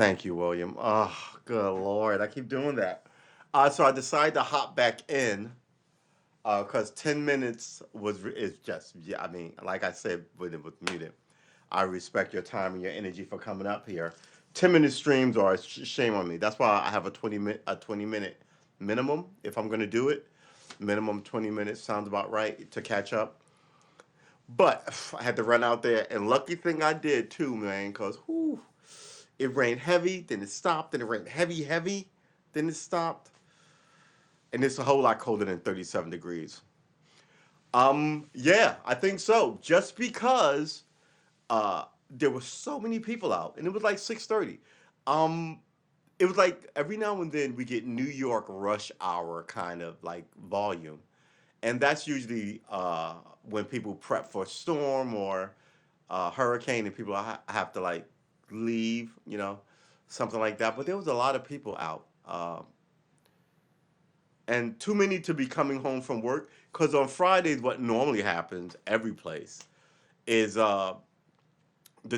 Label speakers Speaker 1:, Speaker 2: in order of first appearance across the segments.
Speaker 1: Thank you, William. Oh, good Lord. I keep doing that. So I decided to hop back in because 10 minutes is just, yeah, I mean, like I said when it was muted, I respect your time and your energy for coming up here. 10-minute streams are shame on me. That's why I have a 20-minute minimum if I'm going to do it. Minimum 20 minutes sounds about right to catch up. But I had to run out there, and lucky thing I did too, man, because it rained heavy, then it stopped, then it rained heavy, heavy, then it stopped, and it's a whole lot colder than 37 degrees. Yeah, I think so. Just because there were so many people out, and it was like 6:30. Um, it was like every now and then we get New York rush hour kind of like volume, and that's usually when people prep for a storm or hurricane, and people have to like leave, something like that. But there was a lot of people out, and too many to be coming home from work. Because on Fridays, what normally happens every place is the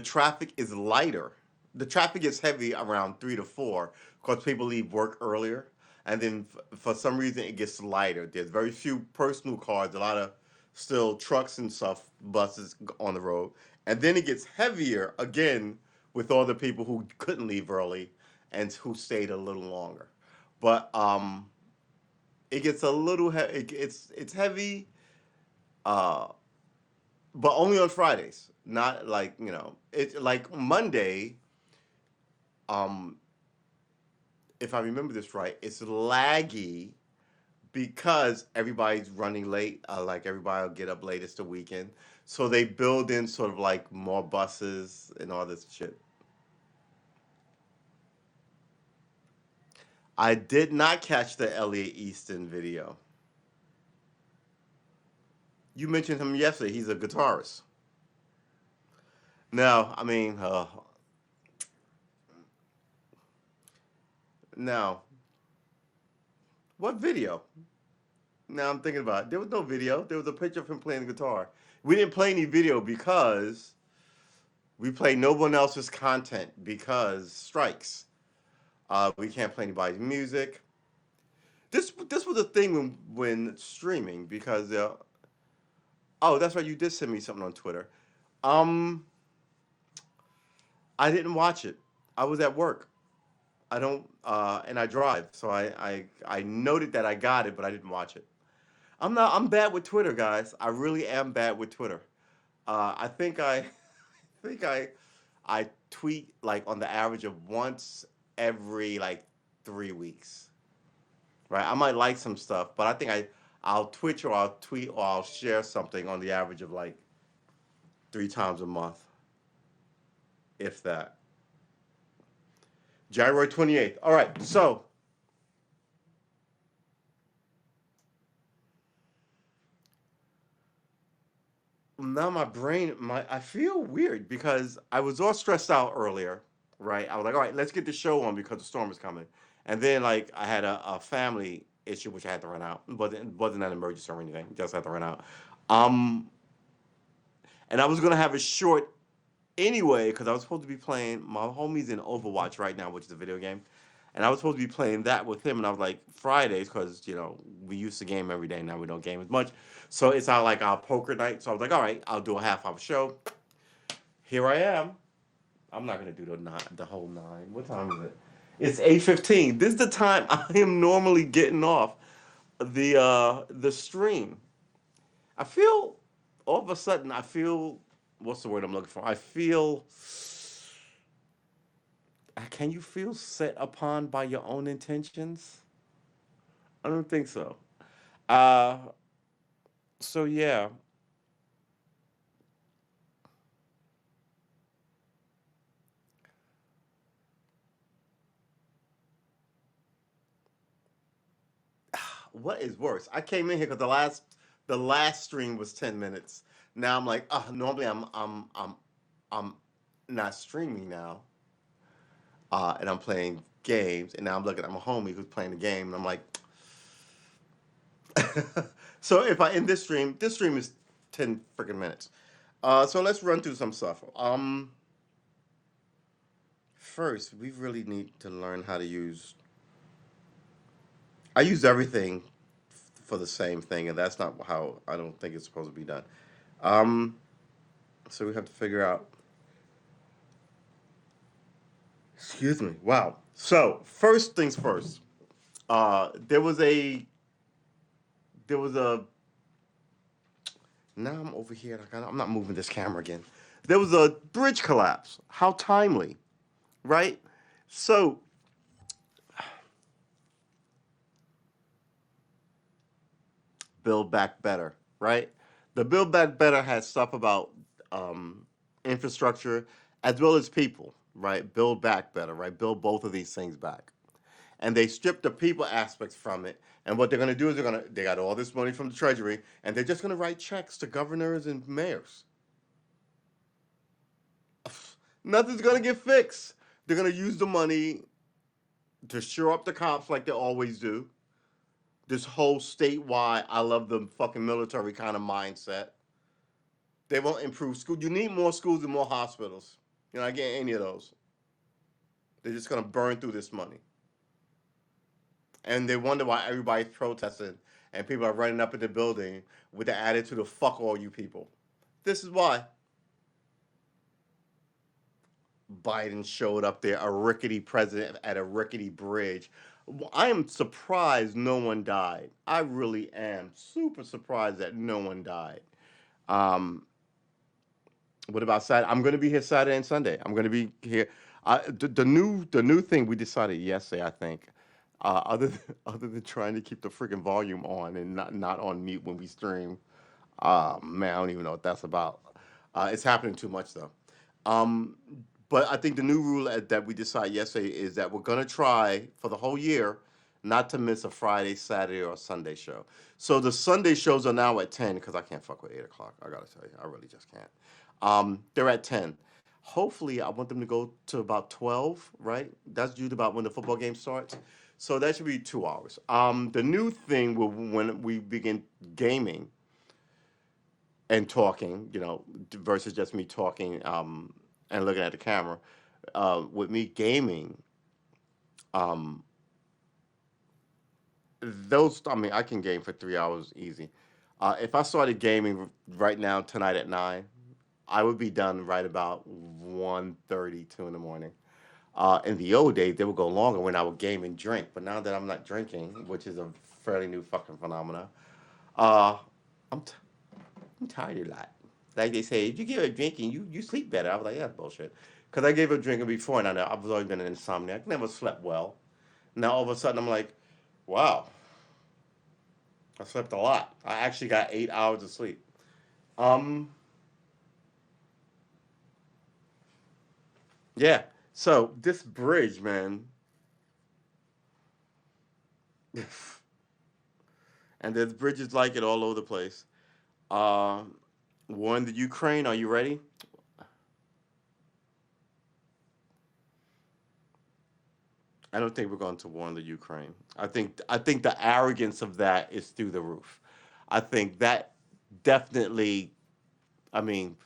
Speaker 1: traffic is lighter. The traffic is heavy around 3 to 4 because people leave work earlier, and then for some reason it gets lighter. There's very few personal cars, a lot of still trucks and stuff, buses on the road, and then it gets heavier again with all the people who couldn't leave early and who stayed a little longer. But it gets a little it's heavy, uh, but only on Fridays. Not like it's like Monday. Um, if I remember this right, it's laggy because everybody's running late. Like everybody will get up late. It's the weekend, so they build in sort of like more buses and all this shit. I did not catch the Elliot Easton video. You mentioned him yesterday. He's a guitarist. No, I mean, no. What video? Now I'm thinking about it. There was no video. There was a picture of him playing the guitar. We didn't play any video because we play no one else's content because strikes. We can't play anybody's music. This was a thing when streaming because oh, that's right. You did send me something on Twitter. Um, I didn't watch it. I was at work. I don't and I drive, so I noted that I got it, but I didn't watch it. I'm bad with Twitter, guys. I really am bad with Twitter. I think I think I tweet like on the average of once every like 3 weeks. Right? I might like some stuff, but I think I'll Twitch or I'll tweet or I'll share something on the average of like 3 times a month, if that. January 28th. All right. So now my brain, my I feel weird because I was all stressed out earlier, right? I was like, all right, let's get the show on because the storm is coming. And then like I had a family issue which I had to run out. It wasn't an emergency or anything. Just had to run out. Um, and I was gonna have a short anyway because I was supposed to be playing. My homie's in Overwatch right now, which is a video game, and I was supposed to be playing that with him. And I was like Fridays because we used to game every day. Now we don't game as much, so it's our poker night. So I was like, all right, I'll do a half hour show. Here I am. I'm not gonna do the whole 9. What time is it? It's 8:15. This is the time I am normally getting off the stream. I feel all of a sudden I feel what's the word I'm looking for? I feel can you feel set upon by your own intentions? I don't think so. Uh, so yeah, what is worse? I came in here because the last stream was 10 minutes. Now I'm like, normally I'm not streaming now, and I'm playing games, and now I'm looking at my homie who's playing the game, and I'm like, so if I end this stream is 10 freaking minutes. So let's run through some stuff. first we really need to learn how to use. I use everything for the same thing, and that's not how I don't think it's supposed to be done. Um, so we have to figure out. Excuse me. Wow. So first things first. There was a. Now I'm over here. I'm not moving this camera again. There was a bridge collapse. How timely, right? So Build Back Better, right? The Build Back Better has stuff about um, infrastructure as well as people, right? Build Back Better, right? Build both of these things back. And they stripped the people aspects from it. And what they're going to do is they got all this money from the treasury, and they're just going to write checks to governors and mayors. Nothing's going to get fixed. They're going to use the money to shore up the cops like they always do. This whole statewide, I love the fucking military kind of mindset. They won't improve school. You need more schools and more hospitals. You're not getting any of those. They're just gonna burn through this money. And they wonder why everybody's protesting and people are running up in the building with the attitude of fuck all you people. This is why Biden showed up there, a rickety president at a rickety bridge. I am surprised no one died. I really am super surprised that no one died. Um, what about Saturday? I'm going to be here Saturday and Sunday. I'm going to be here. The new thing we decided yesterday, I think, other than trying to keep the freaking volume on and not on mute when we stream. Man, I don't even know what that's about. It's happening too much though. Um, but I think the new rule that we decided yesterday is that we're gonna try for the whole year not to miss a Friday, Saturday, or Sunday show. So the Sunday shows are now at 10 because I can't fuck with 8 o'clock. I gotta tell you, I really just can't. They're at 10. Hopefully, I want them to go to about 12. Right? That's due to about when the football game starts. So that should be 2 hours. The new thing will when we begin gaming and talking, versus just me talking and looking at the camera. With me gaming, um, I mean, I can game for 3 hours easy. If I started gaming right now tonight at 9, I would be done right about 1:32 in the morning. In the old days, they would go longer when I would game and drink. But now that I'm not drinking, which is a fairly new fucking phenomenon, uh, I'm, t- I'm tired a lot. Like they say, if you give up drinking, you sleep better. I was like, yeah, that's bullshit. Because I gave up drinking before, and I've always been an insomniac. Never slept well. Now all of a sudden, I'm like, wow, I slept a lot. I actually got 8 hours of sleep. Um, yeah. So this bridge, man, and there's bridges like it all over the place. Um, War in the Ukraine. Are you ready? I don't think we're going to war in the Ukraine. I think the arrogance of that is through the roof. I think that definitely. I mean,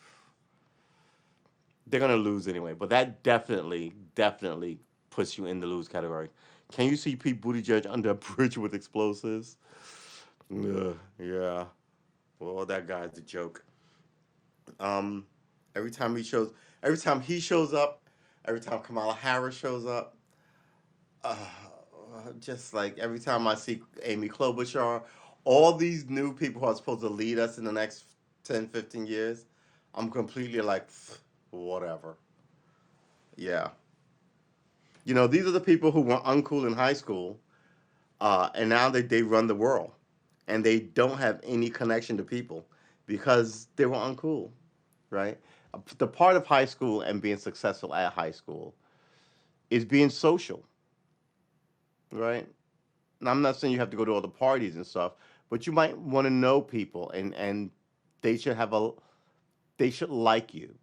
Speaker 1: they're gonna lose anyway, but that definitely puts you in the lose category. Can you see Pete Buttigieg under a bridge with explosives? Yeah. Well, that guy's a joke. Um, every time he shows, every time he shows up, every time Kamala Harris shows up, uh, just like every time I see Amy Klobuchar, all these new people who are supposed to lead us in the next 10, 15 years, I'm completely like, whatever. Yeah. These are the people who were uncool in high school, and now they run the world, and they don't have any connection to people because they were uncool, right? The part of high school and being successful at high school is being social, right? And I'm not saying you have to go to all the parties and stuff, but you might want to know people, and they should have a they should like you,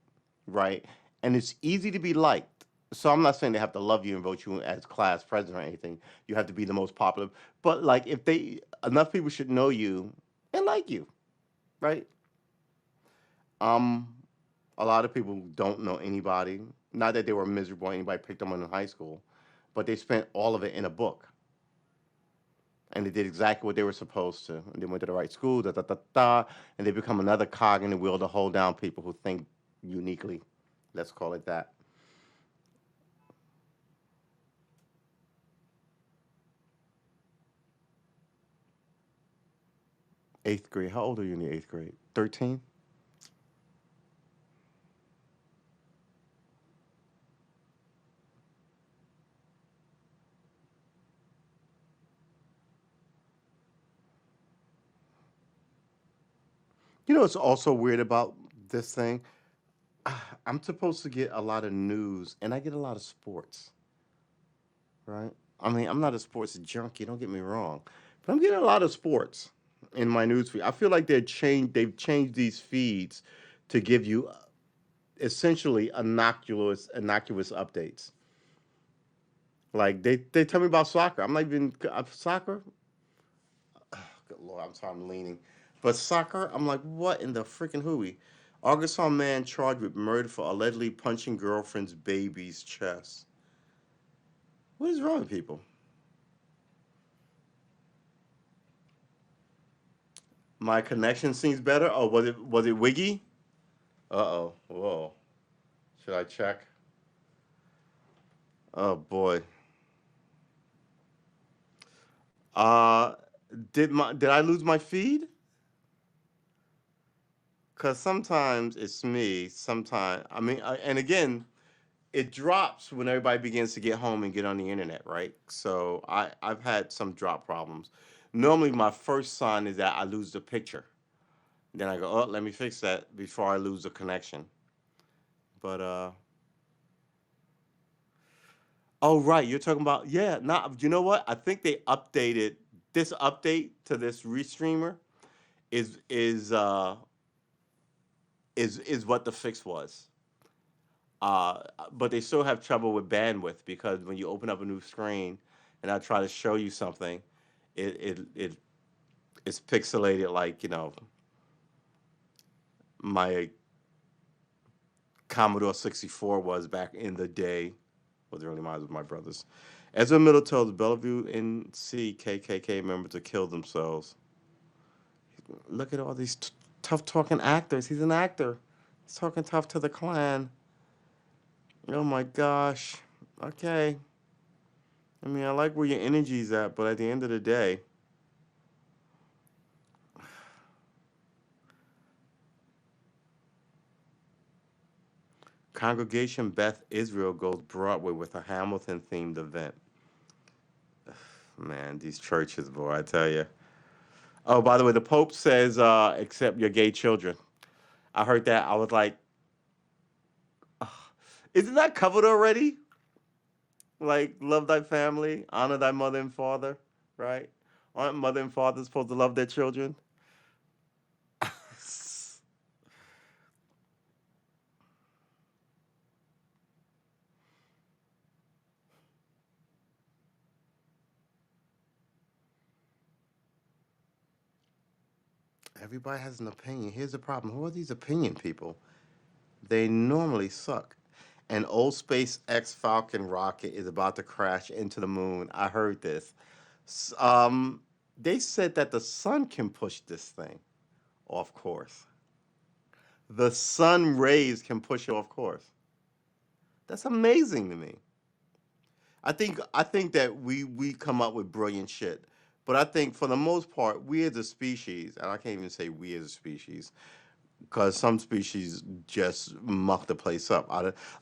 Speaker 1: right? And it's easy to be liked. So I'm not saying they have to love you and vote you as class president or anything. You have to be the most popular, but like if they enough people should know you and like you, right? Um, a lot of people don't know anybody. Not that they were miserable, anybody picked them up in high school, but they spent all of it in a book. And they did exactly what they were supposed to. And they went to the right school, da da da da, and they become another cog in the wheel to hold down people who think uniquely. Let's call it that. Eighth grade. How old are you in the eighth grade? 13? You know what's also weird about this thing? I'm supposed to get a lot of news, and I get a lot of sports, right? I mean, I'm not a sports junkie, don't get me wrong, but I'm getting a lot of sports in my news feed. I feel like they've changed these feeds to give you essentially innocuous updates. Like they tell me about soccer. I'm not even soccer. Good Lord, I'm sorry, I'm leaning. But soccer, I'm like, what in the freaking hooey? Arkansas man charged with murder for allegedly punching girlfriend's baby's chest. What is wrong with people? My connection seems better. Oh, was it Wiggy? Uh oh. Whoa. Should I check? Oh boy. Uh, did I lose my feed? Cause sometimes it's me. Sometimes I mean, and again, it drops when everybody begins to get home and get on the internet, right? So I've had some drop problems. Normally, my first sign is that I lose the picture. Then I go, oh, let me fix that before I lose the connection. But oh right, you're talking about yeah. Not you know what? I think they updated this update to this restreamer is is uh is what the fix was. Uh, but they still have trouble with bandwidth because when you open up a new screen and I try to show you something, it it's pixelated like my Commodore 64 was back in the day. Wasn't really mine, with my brothers. Ezra Miller tells Bellevue NC KKK members to kill themselves. Look at all these tough talking actors. He's an actor. He's talking tough to the Klan. Oh my gosh. Okay. I mean, I like where your energy's at, but at the end of the day, Congregation Beth Israel goes Broadway with a Hamilton themed event. Man, these churches, boy, I tell you. Oh, by the way, the Pope says, accept your gay children. I heard that. I was like, "Ugh, isn't that covered already? Like, love thy family, honor thy mother and father, right? Aren't mother and father supposed to love their children? Everybody has an opinion. Here's the problem. Who are these opinion people? They normally suck. An old SpaceX Falcon rocket is about to crash into the moon. I heard this. S- Um, they said that the sun can push this thing off course. The sun rays can push it off course. That's amazing to me. I think that we come up with brilliant shit, but I think for the most part, we as a species, and I can't even say we as a species, because some species just muck the place up.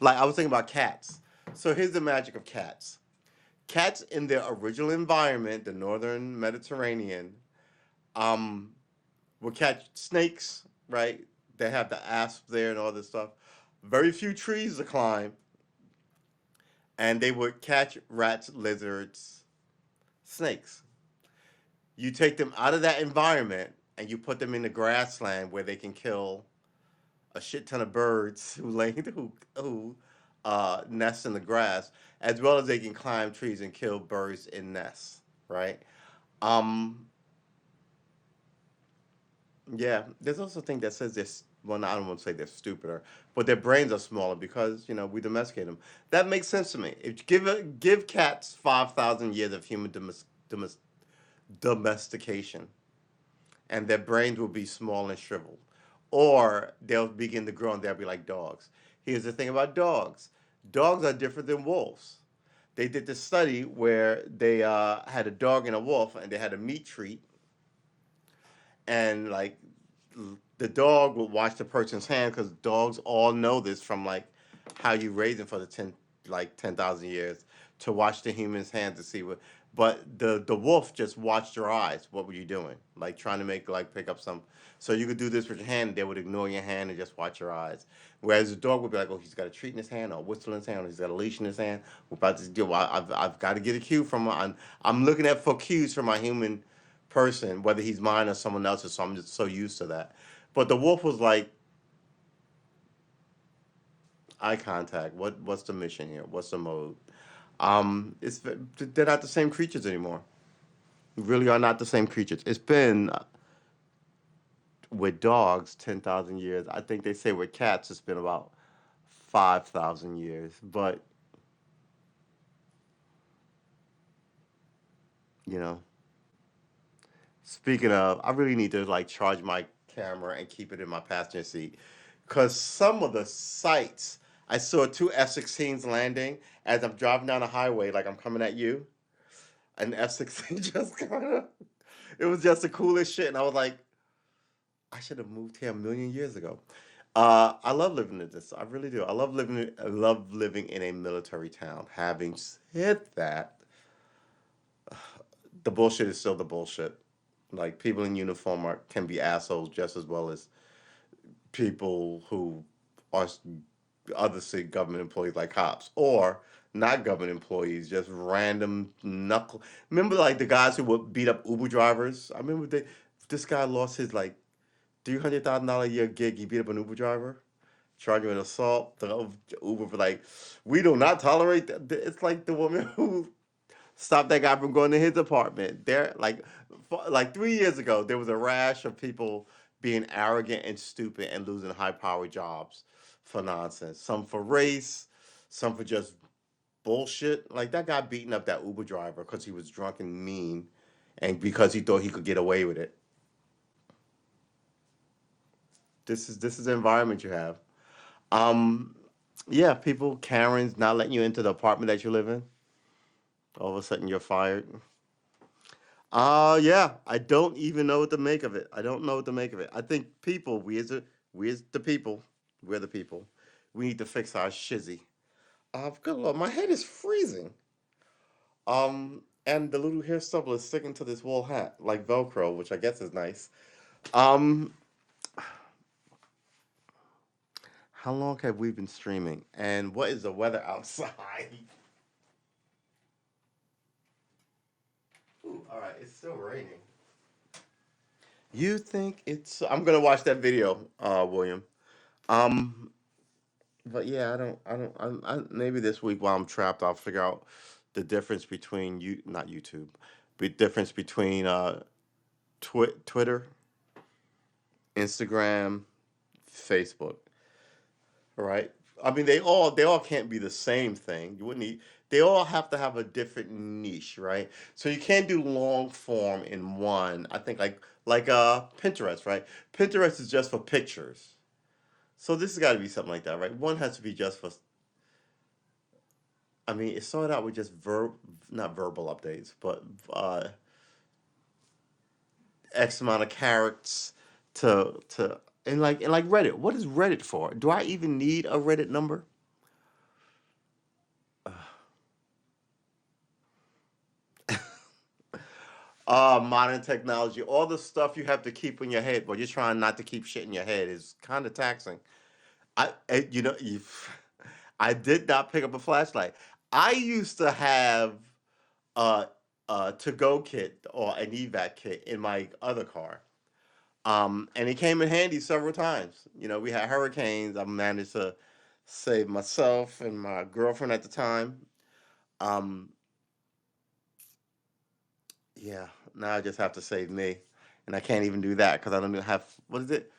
Speaker 1: Like I was thinking about cats. So here's the magic of cats. Cats in their original environment, the northern Mediterranean, um, will catch snakes, right? They have the asp there and all this stuff. Very few trees to climb, and they would catch rats, lizards, snakes. You take them out of that environment and you put them in the grassland where they can kill a shit ton of birds who nest in the grass, as well as they can climb trees and kill birds in nests, right? Um, yeah. There's also a thing that says this. well, no, I don't want to say they're stupider, but their brains are smaller because we domesticate them. That makes sense to me. If give cats 5,000 years of human domestication, and their brains will be small and shriveled, or they'll begin to grow and they'll be like dogs. Here's the thing about dogs: dogs are different than wolves. They did this study where they had a dog and a wolf, and they had a meat treat, and like the dog would watch the person's hand because dogs all know this from like how you raise them for the 10,000 years to watch the human's hand to see what. But the wolf just watched your eyes. What were you doing? Like trying to make like pick up some. So you could do this with your hand. They would ignore your hand and just watch your eyes. Whereas the dog would be like, oh, he's got a treat in his hand or a whistle in his hand or he's got a leash in his hand. We're about to do. I've got to get a cue from. I'm looking at for cues from my human person, whether he's mine or someone else's. So I'm just so used to that. But the wolf was like, eye contact. What's the mission here? What's the mode? It's they're not the same creatures anymore. Really are not the same creatures. It's been with dogs 10,000 years. I think they say with cats it's been about 5,000 years. But you know, speaking of, I really need to like charge my camera and keep it in my passenger seat because some of the sights I saw two F-16s landing as I'm driving down the highway, like I'm coming at you. An F-16 just kind of, it was just the coolest shit, and I was like, I should have moved here a million years ago. I love living in this. I really do. I love living in a military town. Having said that, the bullshit is still the bullshit. Like people in uniform can be assholes just as well as people who are other city government employees like cops or not government employees, just random knuckle. Remember like the guys who would beat up Uber drivers? I remember this guy lost his like $300,000 a year gig. He beat up an Uber driver, charged him with assault. The Uber for like, we do not tolerate that. It's like the woman who stopped that guy from going to his apartment. There, like 3 years ago, there was a rash of people being arrogant and stupid and losing high-powered jobs for nonsense. Some for race, some for just bullshit. Like that guy beating up that Uber driver because he was drunk and mean, and because he thought he could get away with it. This is the environment you have. Um, yeah, people, Karens not letting you into the apartment that you live in. All of a sudden, you're fired. Yeah, I don't even know what to make of it. I don't know what to make of it. I think people, we as the people, we're the people. We need to fix our shizzy. Good lord, my head is freezing. And the little hair stubble is sticking to this wool hat like Velcro, which I guess is nice. Um, how long have we been streaming? And what is the weather outside? Ooh, all right, it's still raining. You think it's? I'm gonna watch that video, William. Um, but yeah, maybe this week while I'm trapped, I'll figure out the difference between not YouTube, the difference between Twitter, Instagram, Facebook. Right? I mean, they all can't be the same thing. You wouldn't need. They all have to have a different niche, right? So you can't do long form in one. I think like Pinterest, right? Pinterest is just for pictures. So this has got to be something like that, right? One has to be just for. I mean, it started out with just not verbal updates, but X amount of characters to and like Reddit. What is Reddit for? Do I even need a Reddit number? Modern technology, all the stuff you have to keep in your head, but you're trying not to keep shit in your head is kind of taxing. I did not pick up a flashlight. I used to have a, a to-go kit or an evac kit in my other car. And it came in handy several times. We had hurricanes. I managed to save myself and my girlfriend at the time. Um, yeah, now I just have to save me, and I can't even do that because I don't have what is it?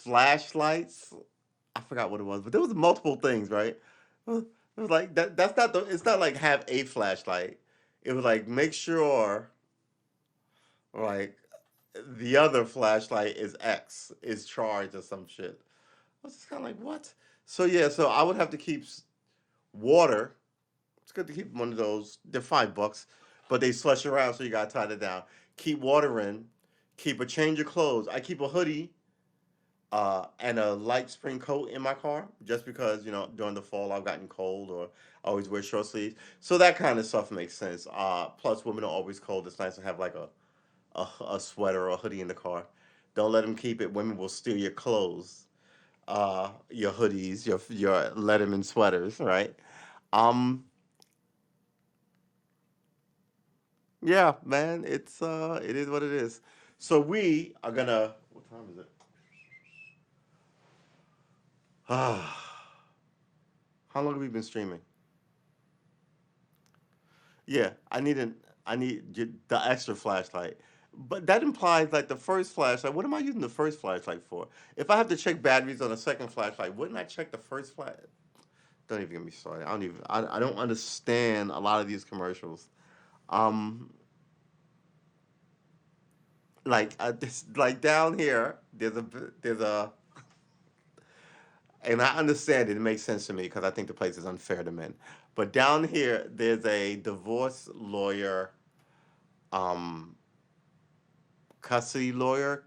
Speaker 1: flashlights. I forgot what it was, but there was multiple things, right? It was like that. That's not the. It's not like have a flashlight. It was like make sure like the other flashlight is X is charged or some shit. I was just kind of like what? So yeah, so I would have to keep water. It's good to keep one of those. They're $5, but they slush around, so you gotta tie it down. Keep water in. Keep a change of clothes. I keep a hoodie and a light spring coat in my car just because during the fall I've gotten cold or I always wear short sleeves. So that kind of stuff makes sense. Plus, women are always cold. It's nice to have like a sweater or a hoodie in the car. Don't let them keep it. Women will steal your clothes, your hoodies, your Letterman sweaters, right? Um, yeah, man, it is what it is. So we are gonna. What time is it? How long have we been streaming? Yeah, I need the extra flashlight. But that implies like the first flashlight. What am I using the first flashlight for? If I have to check batteries on a second flashlight, wouldn't I check the first flash? Don't even get me started. I don't understand a lot of these commercials. Um like down here there's a and I understand it, it makes sense to me because I think the place is unfair to men. But down here there's a divorce lawyer um custody lawyer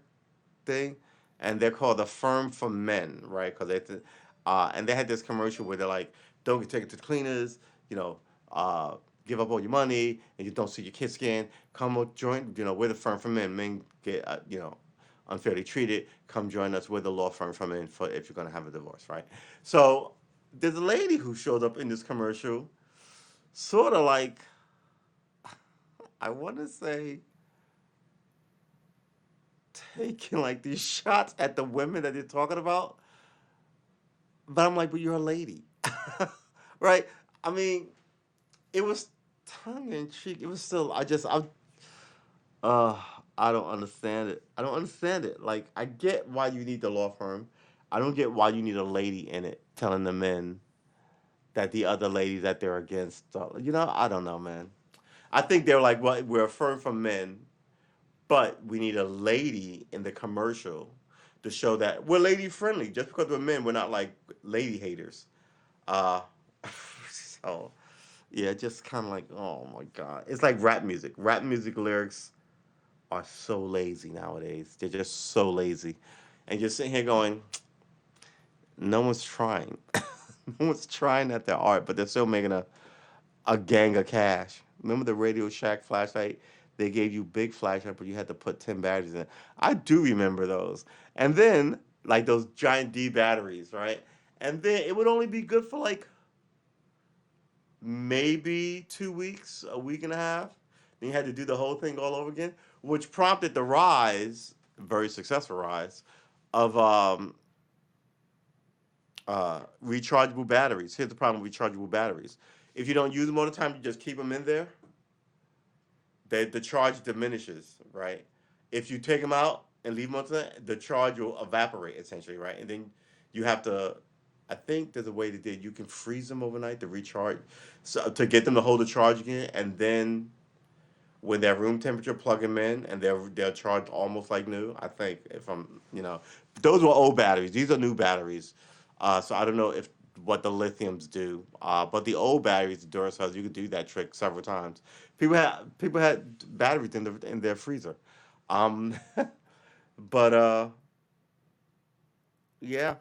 Speaker 1: thing, and they're called a firm for men, right? Because and they had this commercial where they're like, "Don't take it to the cleaners, you know, uh, give up all your money, and you don't see your kids again. Come join, we're the firm for men. Men get, unfairly treated. Come join us. We're the law firm for men for if you're gonna have a divorce, right? So there's a lady who showed up in this commercial, sort of like I want to say taking like these shots at the women that they're talking about. But I'm like, but you're a lady, right? I mean, it was tongue in cheek. It was still. Uh, I don't understand it. I don't understand it. Like, I get why you need the law firm. I don't get why you need a lady in it telling the men that the other lady that they're against. I don't know, man. I think they're like, well, we're a firm for men, but we need a lady in the commercial to show that we're lady friendly. Just because we're men, we're not like lady haters. Uh, so yeah, just kind of like, oh my god, it's like rap music. Rap music lyrics are so lazy nowadays. They're just so lazy, and you're sitting here going, no one's trying. No one's trying at their art, but they're still making a gang of cash. Remember the Radio Shack flashlight? They gave you big flashlight, but you had to put 10 batteries in. I do remember those. And then, like those giant D batteries, right? And then it would only be good for like maybe 2 weeks, a week and a half. Then you had to do the whole thing all over again, which prompted the rise, very successful rise, of rechargeable batteries. Here's the problem with rechargeable batteries. If you don't use them all the time, you just keep them in there, the charge diminishes, right? If you take them out and leave them on the charge will evaporate essentially, right? And then you have to. I think there's a way to do you can freeze them overnight to recharge, so to get them to hold the charge again, and then when they're room temperature, plug them in, and they're charged almost like new. I think if those were old batteries. These are new batteries, so I don't know if what the lithiums do. But the old batteries, the Duracells, you could do that trick several times. People had batteries in their freezer, um, but yeah,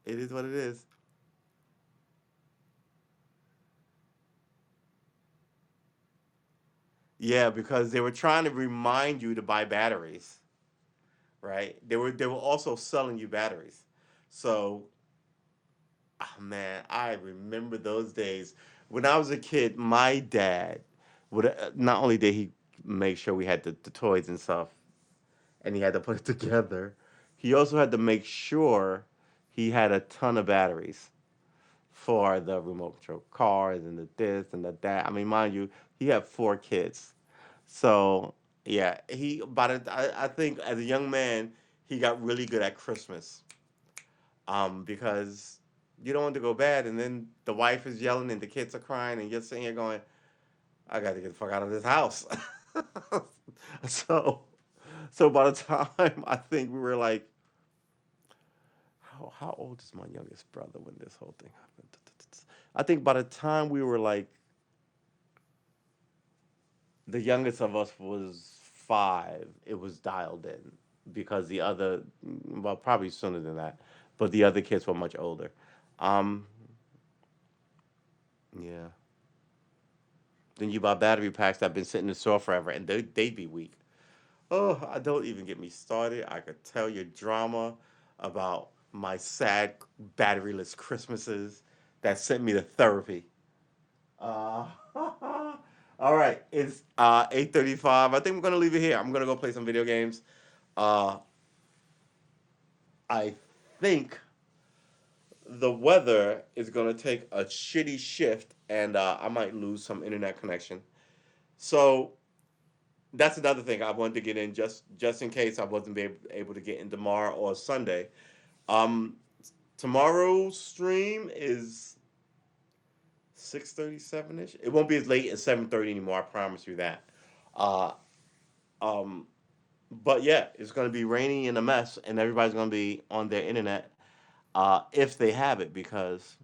Speaker 1: it is what it is. Yeah, because they were trying to remind you to buy batteries, right? They were also selling you batteries, so. Oh, man, I remember those days. When I was a kid, my dad would not only did he make sure we had the toys and stuff, and he had to put it together, he also had to make sure he had a ton of batteries for the remote control cars and the this and the that. I mean, mind you, he had 4 kids, so yeah, he. But I think as a young man, he got really good at Christmas. Because you don't want to go bad, and then the wife is yelling and the kids are crying, and you're sitting here going, "I got to get the fuck out of this house." so, so by the time I think we were like, how old is my youngest brother when this whole thing happened? I think by the time we were like, the youngest of us was 5, it was dialed in because the other, well, probably sooner than that, but the other kids were much older. Um, yeah. Then you buy battery packs that have been sitting in the store forever, and they'd be weak. Oh, I don't even get me started. I could tell you drama about my sad batteryless Christmases that sent me to therapy. Uh, all right, it's 8:35. I think we're gonna leave it here. I'm gonna go play some video games. Uh, I think the weather is gonna take a shitty shift, and I might lose some internet connection. So that's another thing I wanted to get in just in case I wasn't able to get in tomorrow or Sunday. Um, Tomorrow's stream is 6:37 ish. It won't be as late as 7:30 anymore. I promise you that. Uh, um, but yeah, it's gonna be rainy and a mess, and everybody's gonna be on their internet if they have it because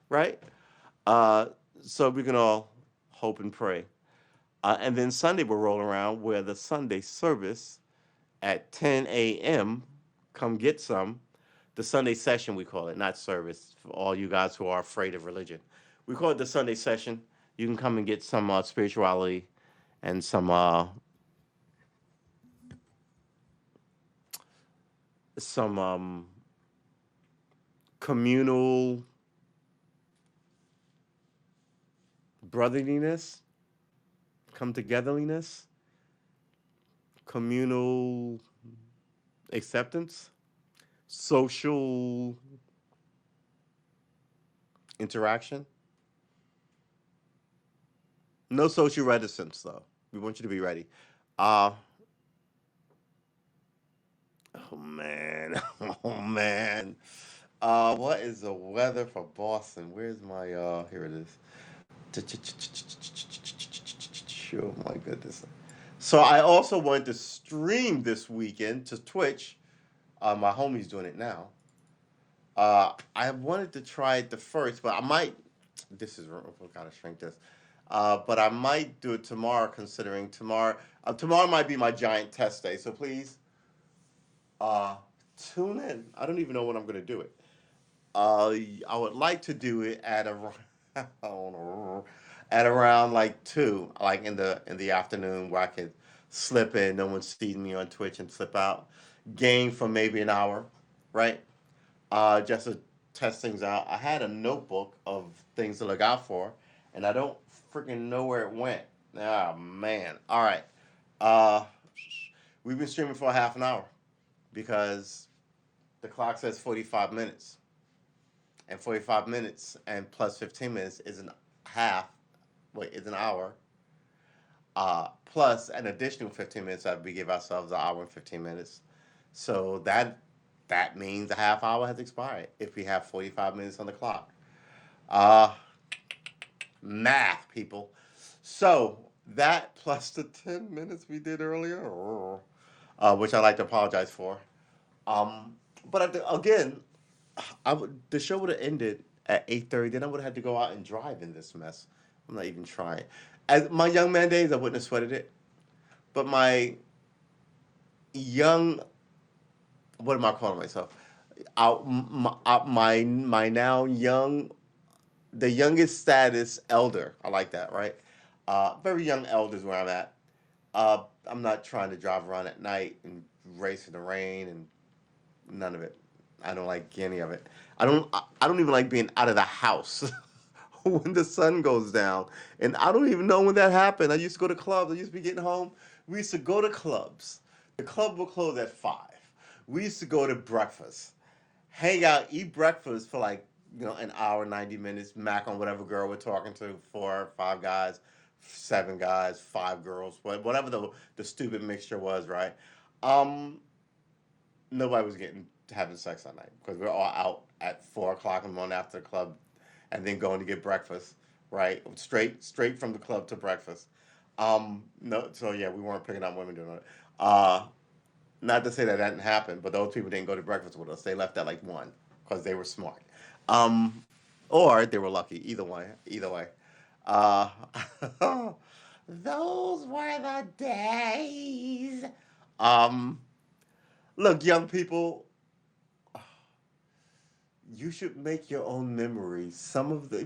Speaker 1: right. Uh, so we can all hope and pray. And then Sunday will roll around where the Sunday service at 10 a.m. Come get some. The Sunday session, we call it, not service, for all you guys who are afraid of religion. We call it the Sunday session. You can come and get some spirituality and some communal brotherliness, come togetherness, communal acceptance, social interaction. No social reticence, though. We want you to be ready. Uh, oh man, oh man. What is the weather for Boston? Where's my here it is. Oh my goodness. So I also wanted to stream this weekend to Twitch. My homie's doing it now. I wanted to try it the first, but I might. This is we gotta shrink this. But I might do it tomorrow, considering tomorrow might be my giant test day. So please, uh, tune in. I don't even know when I'm gonna do it. I would like to do it at around at around like 2, like in the afternoon, where I could slip in. No one sees me on Twitch and slip out. Game for maybe an hour, right? Just to test things out. I had a notebook of things to look out for, and I don't freaking know where it went. Ah man. All right. Uh, we've been streaming for a half an hour because the clock says 45 minutes. And 45 minutes and plus 15 minutes is an half, wait, is an hour, plus an additional 15 minutes that we give ourselves an hour and 15 minutes. So that means a half hour has expired if we have 45 minutes on the clock. Uh, Math, people. So that plus the 10 minutes we did earlier, which I like to apologize for. Um, but again, the show would have ended at 8:30. Then I would have had to go out and drive in this mess. I'm not even trying. As my young man days, I wouldn't have sweated it. But my young, what am I calling myself? My now young, the youngest status elder. I like that, right? Very young elders where I'm at. I'm not trying to drive around at night and race in the rain and none of it. I don't like any of it. I don't even like being out of the house when the sun goes down. And I don't even know when that happened. I used to go to clubs. I used to be getting home. We used to go to clubs. The club will close at 5. We used to go to breakfast, hang out, eat breakfast for like, an hour, 90 minutes, mac on whatever girl we're talking to, 4 or 5 guys, 7 guys, 5 girls, whatever the stupid mixture was, right? Um, Nobody was getting having sex that night because we are all out at 4 o'clock in the morning after the club, and then going to get breakfast, right? Straight from the club to breakfast. No, so yeah, we weren't picking up women doing it. Uh, Not to say that didn't happen, but those people didn't go to breakfast with us. They left at like 1 because they were smart, um, or they were lucky. Either way, either way. Uh, those were the days. Um, Look, young people, you should make your own memories.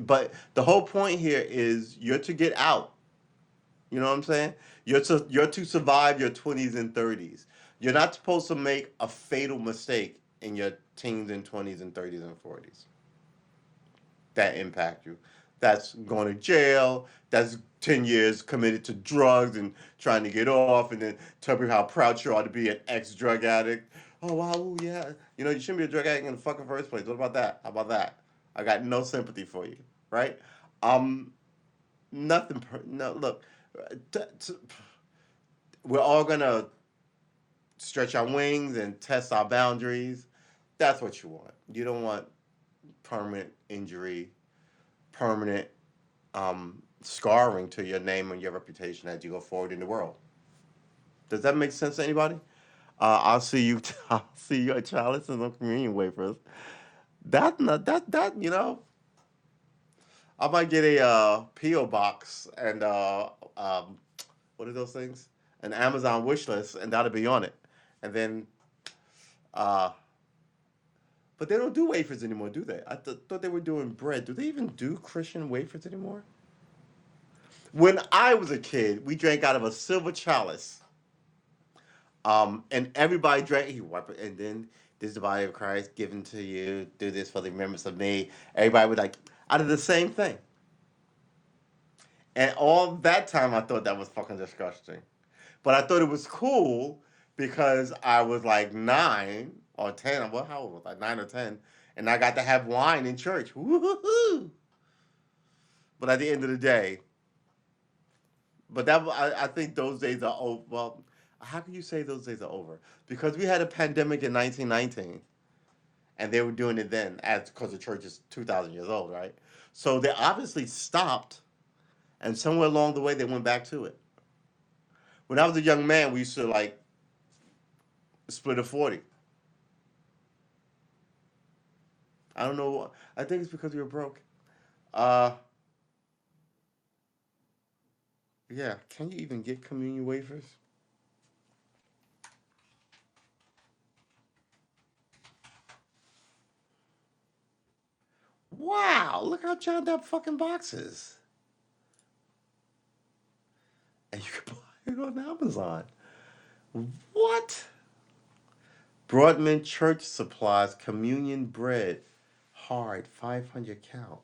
Speaker 1: But the whole point here is you're to get out. You know what I'm saying? You're to survive your 20s and 30s. You're not supposed to make a fatal mistake in your teens and 20s and 30s and 40s that impact you. That's going to jail. That's 10 years committed to drugs and trying to get off, and then tell people how proud you are to be an ex-drug addict. Oh wow, ooh, yeah. You shouldn't be a drug addict in the fucking first place. What about that? How about that? I got no sympathy for you, right? Um, Nothing. No, look, t- t- we're all gonna stretch our wings and test our boundaries. That's what you want. You don't want permanent injury, permanent scarring to your name and your reputation as you go forward in the world. Does that make sense to anybody? I'll see you. I'll see you at Chalice and some communion wafers. That not that that you know. I might get a PO box and what are those things? An Amazon wish list, and that'll be on it. And then, uh, but they don't do wafers anymore, do they? I thought they were doing bread. Do they even do Christian wafers anymore? When I was a kid, we drank out of a silver chalice. And everybody drank. He wiped it, and then this is the body of Christ given to you. Do this for the remembrance of me. Everybody would like out of the same thing. And all that time, I thought that was fucking disgusting. But I thought it was cool because I was like 9 or 10. Well, how old was I? 9 or 10, and I got to have wine in church. Woo-hoo-hoo. But at the end of the day, I think those days are over. Well, how can you say those days are over? Because we had a pandemic in 1919, and they were doing it then, as because the church is 2,000 years old, right? So they obviously stopped, and somewhere along the way they went back to it. When I was a young man, we used to like split a 40. I don't know. I think it's because we were broke. Uh, yeah. Can you even get communion wafers? Wow! Look how giant that fucking box is, and you can buy it on Amazon. What? Broadman Church Supplies communion bread, hard 500 count.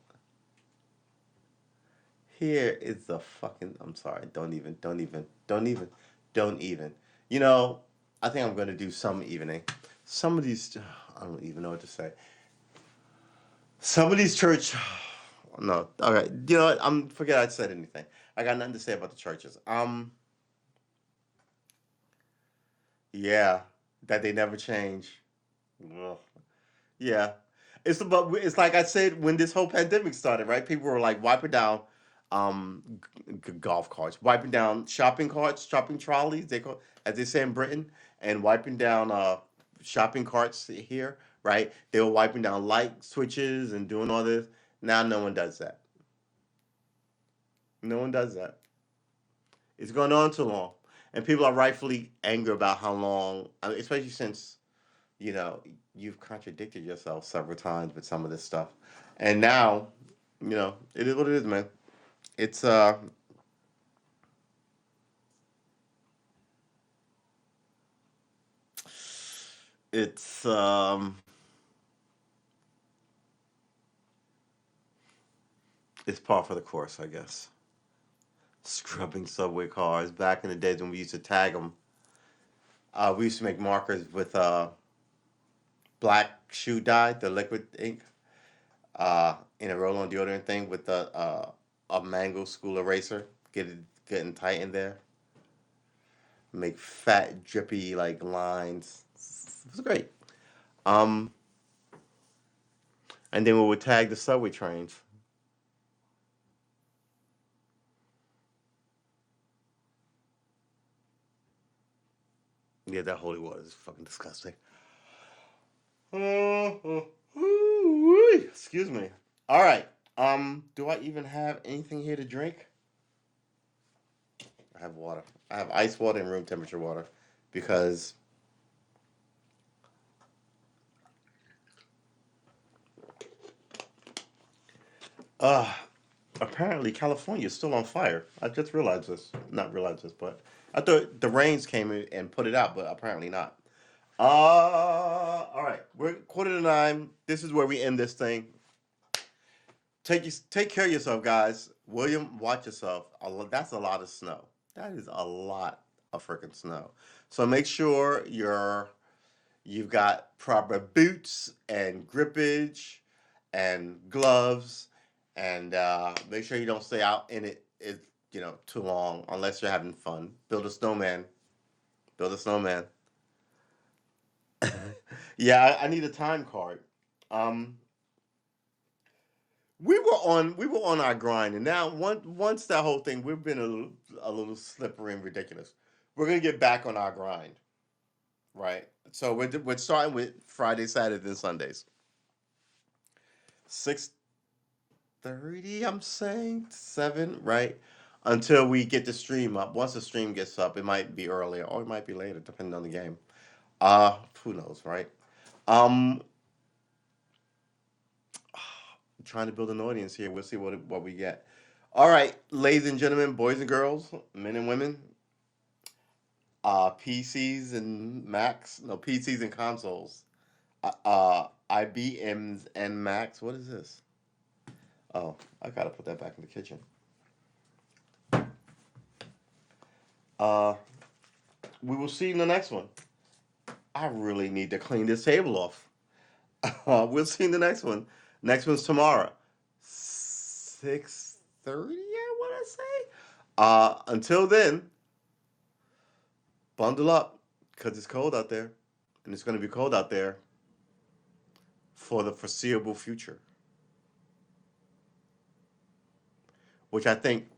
Speaker 1: Here is the fucking. I'm sorry. Don't even. You know, I think I'm gonna do some evening. Some of these, I don't even know what to say. Some of these church, no. All right. You know what? Forget I said anything. I got nothing to say about the churches. Yeah, that they never change. Ugh. Yeah, it's like I said when this whole pandemic started, right? People were like wiping down golf carts, wiping down shopping carts, shopping trolleys, as they say in Britain, and wiping down shopping carts here, right? They were wiping down light switches and doing all this. Now no one does that. No one does that. It's gone on too long, and people are rightfully angry about how long, especially since you know you've contradicted yourself several times with some of this stuff, and now it is what it is, man. It's it's it's par for the course, I guess. Scrubbing subway cars back in the days when we used to tag them. We used to make markers with black shoe dye, the liquid ink, in a roll-on deodorant thing with a mango school eraser. getting tight in there. Make fat, drippy like lines. It was great. Um, and then we would tag the subway trains. Yeah, that holy water is fucking disgusting. Excuse me. All right. Do I even have anything here to drink? I have water. I have ice water and room temperature water because uh apparently California is still on fire. I just realized this. Not realized this, but I thought the rains came in and put it out, but apparently not. All right. We're 8:45. This is where we end this thing. Take care of yourself, guys. William, watch yourself. That's a lot of snow. That is a lot of freaking snow. So make sure you've got proper boots and grippage and gloves, and make sure you don't stay out in it too long unless you're having fun. Build a snowman. Build a snowman. Yeah, I need a time card. Um, we were on our grind, and now once that whole thing, we've been a little slippery and ridiculous. We're gonna get back on our grind, right? So we're starting with Friday, Saturday, and Sundays. 6:30, I'm saying 7, right? Until we get the stream up. Once the stream gets up, it might be earlier or it might be later, depending on the game. Who knows, right? Um, trying to build an audience here. We'll see what we get. All right, ladies and gentlemen, boys and girls, men and women, PCs and Macs, no PCs and consoles, IBMs and Macs. What is this? Oh, I gotta put that back in the kitchen. Uh, we will see you in the next one. I really need to clean this table off. We'll see you in the next one. Next one's tomorrow, 6:30. I want to say. Until then, bundle up because it's cold out there, and it's going to be cold out there for the foreseeable future, which I think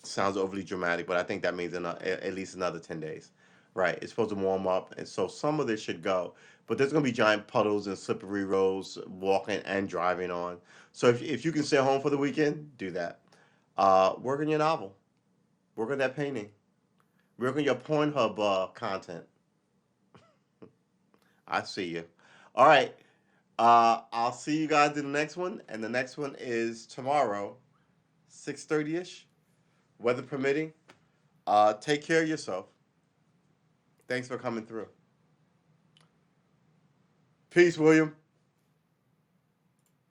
Speaker 1: sounds overly dramatic, but I think that means at least another 10 days. Right? It's supposed to warm up, and so some of this should go. But there's going to be giant puddles and slippery roads walking and driving on. So if you can stay home for the weekend, do that. Work on your novel. Work on that painting. Work on your Pornhub content. I see you. All right. I'll see you guys in the next one, and the next one is tomorrow, 6:30 ish, weather permitting. Take care of yourself. Thanks for coming through. Peace, William.